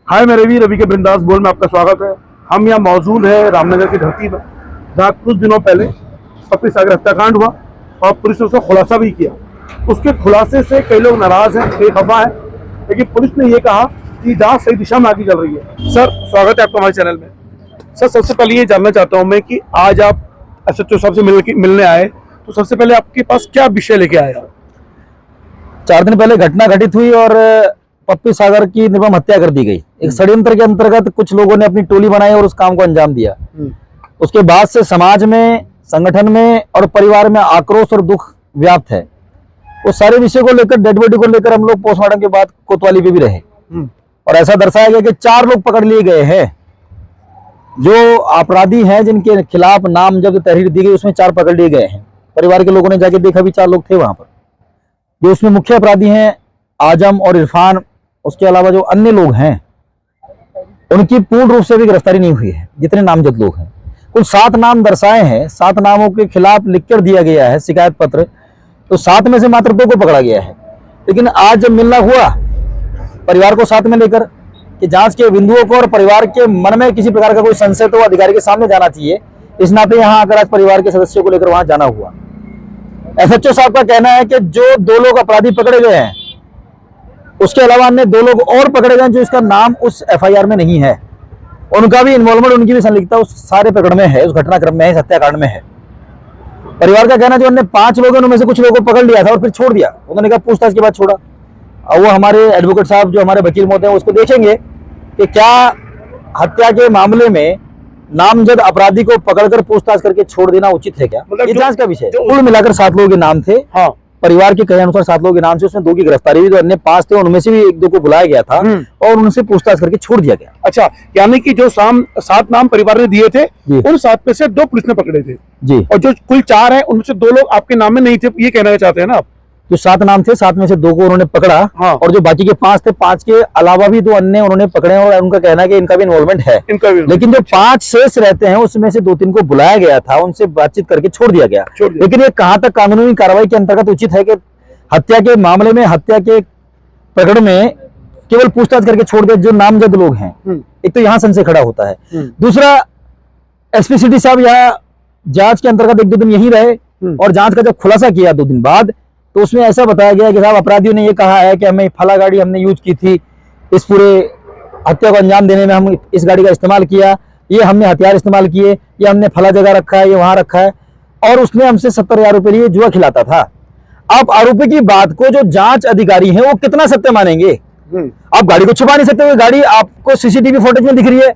हाय मेरे भी रवि के बिंदास बोल में आपका स्वागत है। हम यहाँ मौजूद है रामनगर की धरती पर, जहाँ कुछ दिनों पहले पप्पी सागर हत्याकांड हुआ और पुलिस ने उसका खुलासा भी किया। उसके खुलासे से कई लोग नाराज हैं, बेखफा हैं, लेकिन पुलिस ने ये कहा कि जांच सही दिशा में आगे चल रही है। सर, स्वागत है आपका हमारे चैनल में। सर, सबसे पहले ये जानना चाहता हूँ मैं कि आज आप SHO साहब से मिलने आए, तो सबसे पहले आपके पास क्या विषय लेके आए आप? 4 दिन पहले घटना घटित हुई और पप्पी सागर की निर्मम हत्या कर दी गई। एक षड्यंत्र के अंतर्गत कुछ लोगों ने अपनी टोली बनाई और उस काम को अंजाम दिया। उसके बाद से समाज में, संगठन में और परिवार में आक्रोश और दुख व्याप्त है। वो सारे विषय को लेकर, डेड बॉडी को लेकर हम लोग पोस्टमार्टम के बाद कोतवाली पे भी रहे और ऐसा दर्शाया गया कि 4 लोग पकड़ लिए गए हैं। जो अपराधी हैं जिनके खिलाफ नामजद तहरीर दी गई, उसमें 4 पकड़ लिए गए हैं। परिवार के लोगों ने जाके देखा भी 4 लोग थे वहां पर। जो उसमें मुख्य अपराधी हैं आजम और इरफान, उसके अलावा जो अन्य लोग हैं उनकी पूर्ण रूप से भी गिरफ्तारी नहीं हुई है। जितने नामजद लोग हैं, कुल 7 नाम दर्शाए हैं। 7 नामों के खिलाफ लिखकर दिया गया है शिकायत पत्र, तो 7 में से मात्र 2 को पकड़ा गया है। लेकिन आज जब मिलना हुआ परिवार को साथ में लेकर कि जांच के बिंदुओं को और परिवार के मन में किसी प्रकार का कोई संशय तो अधिकारी के सामने जाना चाहिए, इस नाते यहाँ आकर आज परिवार के सदस्यों को लेकर वहां जाना हुआ। SHO साहब का कहना है कि जो 2 लोग अपराधी पकड़े गए हैं, उसके अलावा अन्य 2 लोग और पकड़े गए जो इसका नाम उस FIR में नहीं है, उनका भी इन्वॉल्वमेंट, उनकी भी संलिप्तता उस सारे प्रकरण में है, उस घटनाक्रम में है, इस हत्याकांड में है। परिवार का कहना जो अन्य 5 लोगों ने, उनमें से कुछ लोगों को पकड़ लिया था और फिर छोड़ दिया। उन्होंने कहा पूछताछ के बाद छोड़ा। और वो हमारे एडवोकेट साहब, जो हमारे वकील महोदय हैं, उसको देखेंगे कि क्या हत्या के मामले में नामजद अपराधी को पकड़कर पूछताछ करके छोड़ देना उचित है क्या? मतलब ये जांच का विषय। कुल मिलाकर 7 लोगों के नाम थे। हाँ, परिवार के कहे अनुसार 7 लोगों के नाम से उसमें 2 की गिरफ्तारी हुई, तो अन्य 5 थे, उनमें से भी 1-2 को बुलाया गया था और उनसे पूछताछ करके छोड़ दिया गया। अच्छा, यानी कि जो 7 नाम परिवार ने दिए थे, उन 7 में से 2 पुलिस ने पकड़े थे जी, और जो कुल 4 हैं उनमें से 2 लोग आपके नाम में नहीं थे, ये कहना चाहते हैं ना आप? जो 7 नाम थे, 7 में से 2 को उन्होंने पकड़ा। हाँ। और जो बाकी के 5 थे, 5 के अलावा भी 2 अन्य उन्होंने पकड़े और उनका कहना है कि इनका भी इन्वॉल्वमेंट है। लेकिन जो 5 शेष रहते हैं उसमें से 2-3 को बुलाया गया था, उनसे बातचीत करके छोड़ दिया गया। लेकिन ये कहां तक कानूनी कार्रवाई के अंतर्गत उचित है कि हत्या के मामले में, हत्या के प्रकरण में केवल पूछताछ करके छोड़ दे जो नामजद लोग हैं? एक तो यहां संशय खड़ा होता है। दूसरा, SP सिटी साहब यहाँ जांच के अंतर्गत 1-2 दिन यहीं रहे और जांच का जब खुलासा किया 2 दिन बाद, तो उसमें ऐसा बताया गया कि साहब अपराधियों ने ये कहा है कि हमें फला गाड़ी हमने यूज की थी, इस पूरे हत्या को अंजाम देने में हम इस गाड़ी का इस्तेमाल किया, ये हमने हथियार इस्तेमाल किए, ये हमने फला जगह रखा है, ये वहां रखा है, और उसने हमसे 70,000 रुपए लिए जुआ खिलाता था। अब आरोपी की बात को जो जांच अधिकारी हैं वो कितना सत्य मानेंगे? आप गाड़ी को छुपा नहीं सकते, गाड़ी आपको CCTV फुटेज में दिख रही है,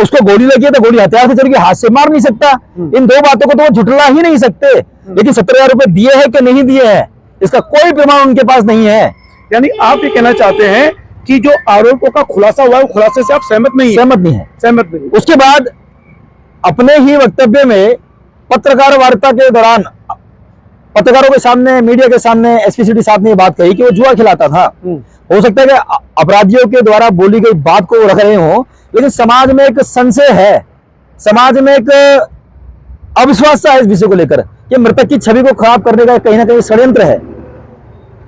उसको गोली लगी है तो गोली हथियार से चल के हाथ से मार नहीं सकता। इन 2 बातों को तो वो झुठला ही नहीं सकते। लेकिन 70,000 रुपए दिए हैं कि नहीं दिए हैं, इसका कोई प्रमाण उनके पास नहीं है। यानी आप ये कहना चाहते हैं कि जो आरोपों का खुलासा हुआ है, वो खुलासे से आप सहमत नहीं है? उसके बाद अपने ही वक्तव्य में पत्रकार वार्ता के दौरान पत्रकारों के सामने, मीडिया के सामने SP सिटी साहब ने ये बात कही कि वो जुआ खिलाता था। हो सकता है कि अपराधियों के द्वारा बोली गई बात को रख रहे हो, लेकिन समाज में एक संशय है, समाज में एक अविश्वास है इस विषय को लेकर कि मृतक की छवि को खराब करने का कहीं ना कहीं षड्यंत्र है।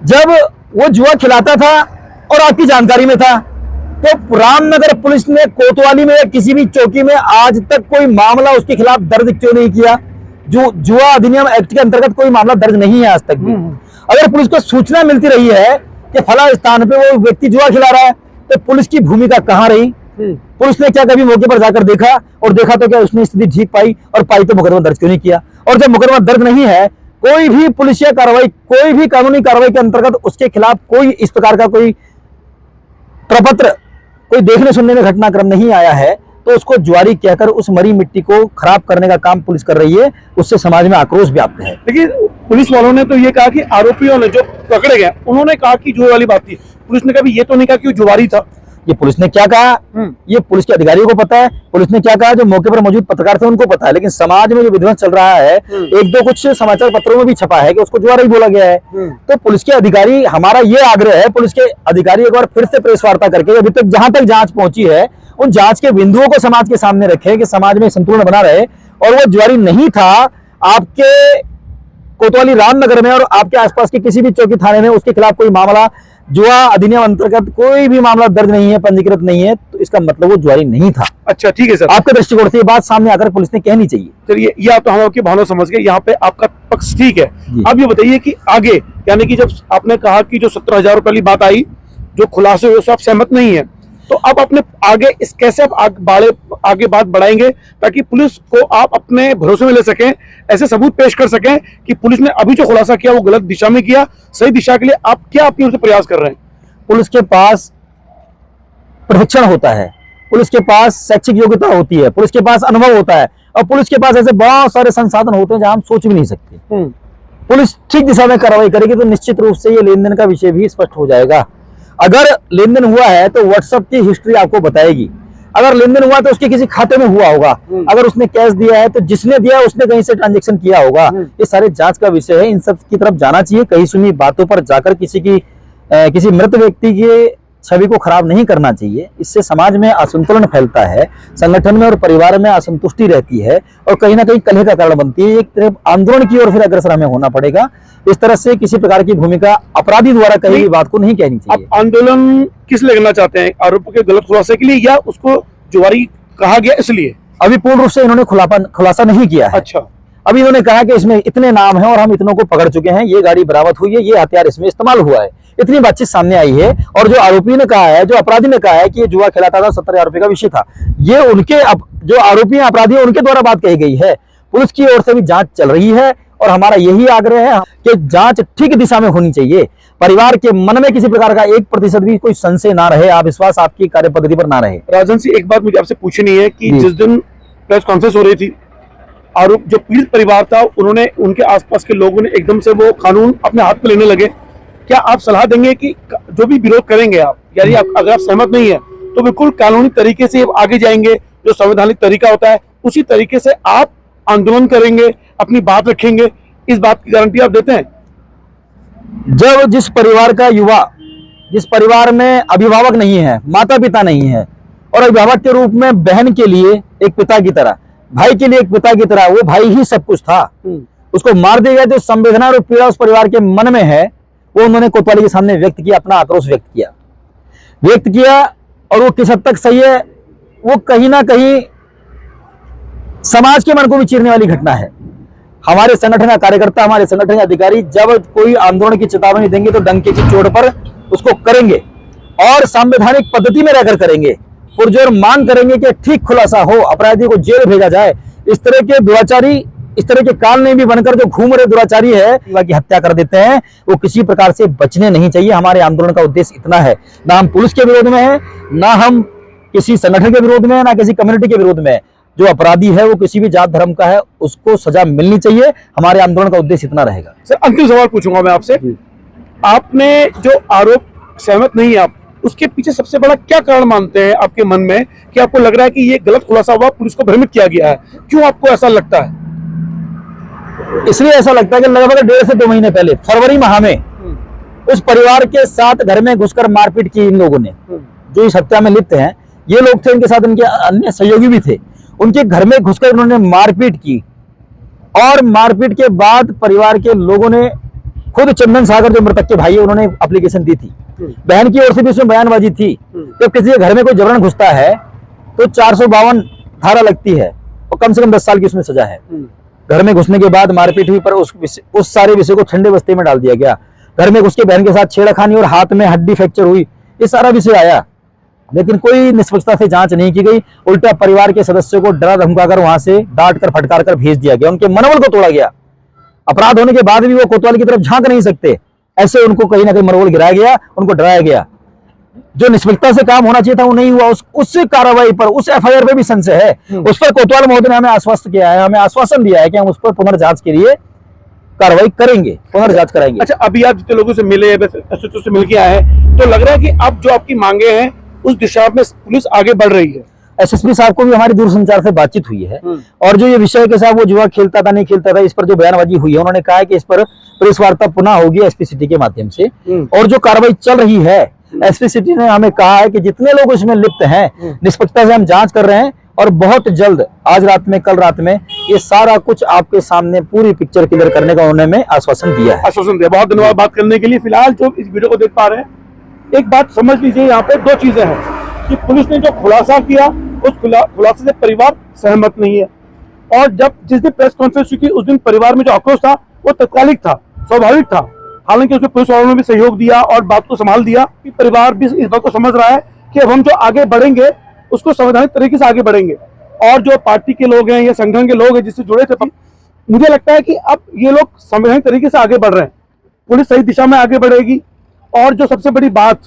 जब वो जुआ खिलाता था और आपकी जानकारी में था, तो रामनगर पुलिस ने कोतवाली में या किसी भी चौकी में आज तक कोई मामला उसके खिलाफ दर्ज क्यों नहीं किया? जो जुआ अधिनियम एक्ट के अंतर्गत कोई मामला दर्ज नहीं है आज तक भी। अगर पुलिस को सूचना मिलती रही है कि फला स्थान पे वो व्यक्ति जुआ खिला रहा है, तो पुलिस की भूमिका कहां रही? पुलिस ने क्या कभी मौके पर जाकर देखा, और देखा तो क्या उसने स्थिति ठीक पाई, और पाई तो मुकदमा दर्ज क्यों नहीं किया? और जब मुकदमा दर्ज नहीं है, कोई भी पुलिसिया कार्रवाई, कोई भी कानूनी कार्रवाई के अंतर्गत उसके खिलाफ कोई इस प्रकार का कोई प्रपत्र, कोई देखने सुनने में घटनाक्रम नहीं आया है, तो उसको जुआरी कहकर उस मरी मिट्टी को खराब करने का काम पुलिस कर रही है। उससे समाज में आक्रोश व्याप्त है। लेकिन पुलिस वालों ने तो ये कहा कि आरोपियों ने जो पकड़े गए, उन्होंने कहा कि जुए वाली बात थी। पुलिस ने कभी ये तो नहीं कहा कि वो जुआरी था। ये पुलिस ने क्या कहा, ये पुलिस के अधिकारियों को पता है। पुलिस ने क्या कहा, जो मौके पर मौजूद पत्रकार थे उनको पता है। लेकिन समाज में जो विध्वंस चल रहा है, 1-2 कुछ समाचार पत्रों में भी छपा है कि उसको जुआरी बोला गया है। तो पुलिस के अधिकारी, हमारा ये आग्रह है, पुलिस के अधिकारी एक बार फिर से प्रेस वार्ता करके अभी तक जहां तक जांच पहुंची है, उन जांच के बिंदुओं को समाज के सामने रखे कि समाज में संतुलन बना रहे। और वो जुआरी नहीं था, आपके कोतवाली रामनगर में और आपके आसपास के किसी भी चौकी थाने में उसके खिलाफ कोई मामला जुआ अधिनियम अंतर्गत कोई भी मामला दर्ज नहीं है, पंजीकृत नहीं है, तो इसका मतलब वो जुआरी नहीं था। अच्छा ठीक है सर, आपके दृष्टिकोण से ये बात सामने आकर पुलिस ने कहनी चाहिए। चलिए ये आप तो हम आपकी भावना समझ गए, यहाँ पे आपका पक्ष ठीक है। अब ये बताइए कि आगे, यानी कि जब आपने कहा कि जो 17,000 रुपए वाली बात आई, जो खुलासे हुए उससे आप सहमत नहीं है, तो आप अपने आगे इस कैसे आप आगे बात बढ़ाएंगे ताकि पुलिस को आप अपने भरोसे में ले सकें, ऐसे सबूत पेश कर सकें कि पुलिस ने अभी जो खुलासा किया वो गलत दिशा में किया, सही दिशा के लिए आप क्या अपनी ओर से प्रयास कर रहे हैं? पुलिस के पास प्रशिक्षण होता है, पुलिस के पास शैक्षिक योग्यता होती है, पुलिस के पास अनुभव होता है, और पुलिस के पास ऐसे बहुत सारे संसाधन होते हैं जहां हम सोच भी नहीं सकते। पुलिस ठीक दिशा में कार्रवाई करेगी तो निश्चित रूप से ये लेन देन का विषय भी स्पष्ट हो जाएगा। अगर लेन देन हुआ है तो व्हाट्सएप की हिस्ट्री आपको बताएगी, अगर लेन देन हुआ तो उसके किसी खाते में हुआ होगा, अगर उसने कैश दिया है तो जिसने दिया उसने कहीं से ट्रांजैक्शन किया होगा। ये सारे जांच का विषय है, इन सब की तरफ जाना चाहिए। कहीं सुनी बातों पर जाकर किसी मृत व्यक्ति की छवि को खराब नहीं करना चाहिए। इससे समाज में असंतुलन फैलता है, संगठन में और परिवार में असंतुष्टि रहती है और कहीं ना कहीं कलह का कारण बनती है। एक तरफ आंदोलन की ओर फिर अग्रसर हमें होना पड़ेगा। इस तरह से किसी प्रकार की भूमिका अपराधी द्वारा कही भी बात को नहीं कहनी चाहिए। आप आंदोलन किस लिए करना चाहते हैं? आरोप के गलत खुलासे के लिए या उसको जुआरी कहा गया इसलिए? अभी पूर्ण रूप से इन्होंने खुलासा नहीं किया है। अच्छा, अभी इन्होंने कहा कि इसमें इतने नाम हैं और हम इतनों को पकड़ चुके हैं, ये गाड़ी बरामद हुई है, ये हथियार इसमें इस्तेमाल हुआ है, इतनी बातचीत सामने आई है। और जो आरोपी ने कहा है, जो अपराधी ने कहा है कि ये जुआ खिलाता था, 17,000 रुपए का विषय था, ये उनके जो आरोपी हैं, अपराधी हैं, उनके द्वारा बात कही गई है। पुलिस की ओर से भी जांच चल रही है और हमारा यही आग्रह है कि जांच ठीक दिशा में होनी चाहिए। परिवार के मन में किसी प्रकार का 1% भी कोई संशय ना रहे, अविश्वास आपकी कार्य पद्धति पर ना रहे। राजन सिंह, एक बात मुझे आपसे पूछनी है कि जिस दिन प्रेस कॉन्फ्रेंस हो रही थी, आरोप जो पीड़ित परिवार था उन्होंने, उनके आसपास के लोगों ने एकदम से वो कानून अपने हाथ में लेने लगे। क्या आप सलाह देंगे कि जो भी विरोध करेंगे आप, यानी अगर आप सहमत नहीं है तो बिल्कुल कानूनी तरीके से आगे जाएंगे, जो संवैधानिक तरीका होता है उसी तरीके से आप आंदोलन करेंगे, अपनी बात रखेंगे, इस बात की गारंटी आप देते हैं? जब जिस परिवार का युवा, जिस परिवार में अभिभावक नहीं है, माता पिता नहीं है, और अभिभावक के रूप में बहन के लिए एक पिता की तरह, भाई के लिए एक पिता की तरह, वो भाई ही सब कुछ था, उसको मार दिया गया, जो संवेदना और पीड़ा उस परिवार के मन में है वो उन्होंने कोतवाली के सामने व्यक्त किया, अपना आक्रोश व्यक्त किया। और वो किस हद तक सही है, वो कहीं ना कहीं समाज के मन को भी चीरने वाली घटना है। हमारे संगठन का कार्यकर्ता, हमारे संगठन के अधिकारी जब कोई आंदोलन की चेतावनी देंगे तो डंके की चोट पर उसको करेंगे और संवैधानिक पद्धति में रहकर करेंगे, पुरजोर मांग करेंगे कि ठीक खुलासा हो, अपराधी को जेल भेजा जाए। इस तरह के दुराचारी, इस तरह के काल नहीं भी बनकर जो घूम रहे दुराचारी है, की हत्या कर देते हैं, वो किसी प्रकार से बचने नहीं चाहिए। हमारे आंदोलन का उद्देश्य इतना है, ना हम पुलिस के विरोध में है, ना हम किसी संगठन के विरोध में है, ना किसी कम्युनिटी के विरोध में है। जो अपराधी है वो किसी भी जात धर्म का है, उसको सजा मिलनी चाहिए। हमारे आंदोलन का उद्देश्य इतना रहेगा। सर, अंतिम सवाल पूछूंगा मैं आपसे, आपने जो आरोप सहमत नहीं है आप, उसके पीछे सबसे बड़ा क्या कारण मानते हैं आपके मन में कि आपको लग रहा है कि ये गलत खुलासा हुआ, पुलिस को भ्रमित किया गया है? क्यों आपको ऐसा लगता है? इसलिए ऐसा लगता है कि लगभग 1.5 से 2 महीने पहले फरवरी माह में उस परिवार के साथ घर में घुसकर मारपीट की इन लोगों ने, जो इस हत्या में लिप्त हैं। ये लोग थे, इनके साथ इनके अन्य सहयोगी भी थे। उनके घर में घुसकर इन्होंने मारपीट की और मारपीट के बाद परिवार के लोगों ने, खुद चंदन सागर जो मृतक के भाई है, उन्होंने एप्लीकेशन दी थी। बहन की ओर से भी उसमें बयानबाजी थी। जब किसी के घर में कोई जबरन घुसता है तो 452 धारा लगती है और कम से कम 10 साल की उसमें सजा है। घर में घुसने के बाद मारपीट हुई, पर उस सारे विषय को ठंडे बस्ते में डाल दिया गया। घर में घुस के बहन के साथ छेड़खानी और हाथ में हड्डी फ्रैक्चर हुई, ये सारा विषय आया, लेकिन कोई निष्पक्षता से जांच नहीं की गई। उल्टा परिवार के सदस्यों को डरा धमकाकर वहां से डांट कर फटकार कर भेज दिया गया, उनके मनोबल को तोड़ा गया। अपराध होने के बाद भी वो कोतवाली की तरफ झांक नहीं सकते, ऐसे उनको कहीं ना कहीं मनोबल गिराया गया, उनको डराया गया। जो निष्पक्षता से काम होना चाहिए था वो नहीं हुआ। उस कार्रवाई पर, उस एफआईआर पे भी संशय है। उस पर कोतवाल महोदय ने हमें आश्वस्त किया है, हमें आश्वासन दिया है कि हम उस पर पुनर्जांच के लिए कार्रवाई करेंगे, पुनर्जांच कराएंगे। अच्छा, अभी आप जितने लोगों से मिले, एसएचओ से मिल के आए हैं, तो लग रहा है कि अब जो आपकी मांगे हैं उस दिशा में पुलिस आगे बढ़ रही है। एसएसपी साहब को भी हमारी दूरसंचार से बातचीत हुई है और जो ये विषय के साथ वो जुआ खेलता था नहीं खेलता था, इस पर जो बयानबाजी हुई है, उन्होंने कहा है कि इस पर प्रेस वार्ता पुनः होगी एसपी सिटी के माध्यम से। और जो कार्रवाई चल रही है, एसपी सिटी ने हमें कहा है कि जितने लोग इसमें लिप्त हैं, निष्पक्षता से हम जांच कर रहे हैं और बहुत जल्द, आज रात में, कल रात में, ये सारा कुछ आपके सामने पूरी पिक्चर क्लियर करने का उन्होंने हमें आश्वासन दिया है। आश्वासन दिया। बहुत धन्यवाद बात करने के लिए। फिलहाल जो इस वीडियो को देख पा रहे हैं, एक बात समझ लीजिए, यहाँ पे दो चीजें हैं कि पुलिस ने जो खुलासा किया उस खुलासे से परिवार सहमत नहीं है, और जब जिस दिन प्रेस कॉन्फ्रेंस हुई थी उस दिन परिवार में जो आक्रोश था वो तत्कालिक था, स्वाभाविक था। हालांकि उसमें पुलिस वालों ने भी सहयोग दिया और बात को संभाल दिया कि परिवार भी इस बात को समझ रहा है कि अब हम जो आगे बढ़ेंगे उसको संवैधानिक तरीके से आगे बढ़ेंगे। और जो पार्टी के लोग हैं या संगठन के लोग हैं जिससे जुड़े थे, मुझे लगता है कि अब ये लोग संवैधानिक तरीके से आगे बढ़ रहे हैं, पुलिस सही दिशा में आगे बढ़ेगी। और जो सबसे बड़ी बात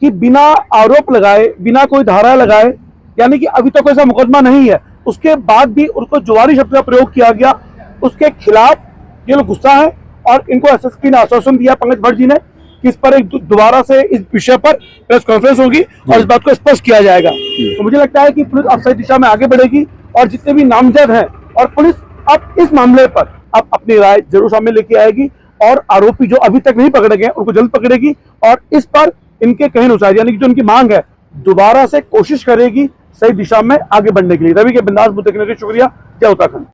कि बिना आरोप लगाए, बिना कोई धारा लगाए, यानी कि अभी तक ऐसा मुकदमा नहीं है, उसके बाद भी उनको जुआरी शब्द का प्रयोग किया गया, उसके खिलाफ ये लोग गुस्सा है। और इनको एसएसपी ने आश्वासन दिया, पंकज भट्ट जी ने, कि इस पर एक दोबारा से इस विषय पर प्रेस कॉन्फ्रेंस होगी और इस बात को स्पष्ट किया जाएगा। तो मुझे लगता है कि पुलिस अब सही दिशा में आगे बढ़ेगी और जितने भी नामजद हैं, और पुलिस अब इस मामले पर अब अपनी राय जरूर सामने लेके आएगी और आरोपी जो अभी तक नहीं पकड़े गए उनको जल्द पकड़ेगी और इस पर इनके कहे अनुसार, यानी कि जो उनकी मांग है, दोबारा से कोशिश करेगी सही दिशा में आगे बढ़ने के लिए। रवि के बिंदास मुद्दे के लिए शुक्रिया। जय उत्तराखंड।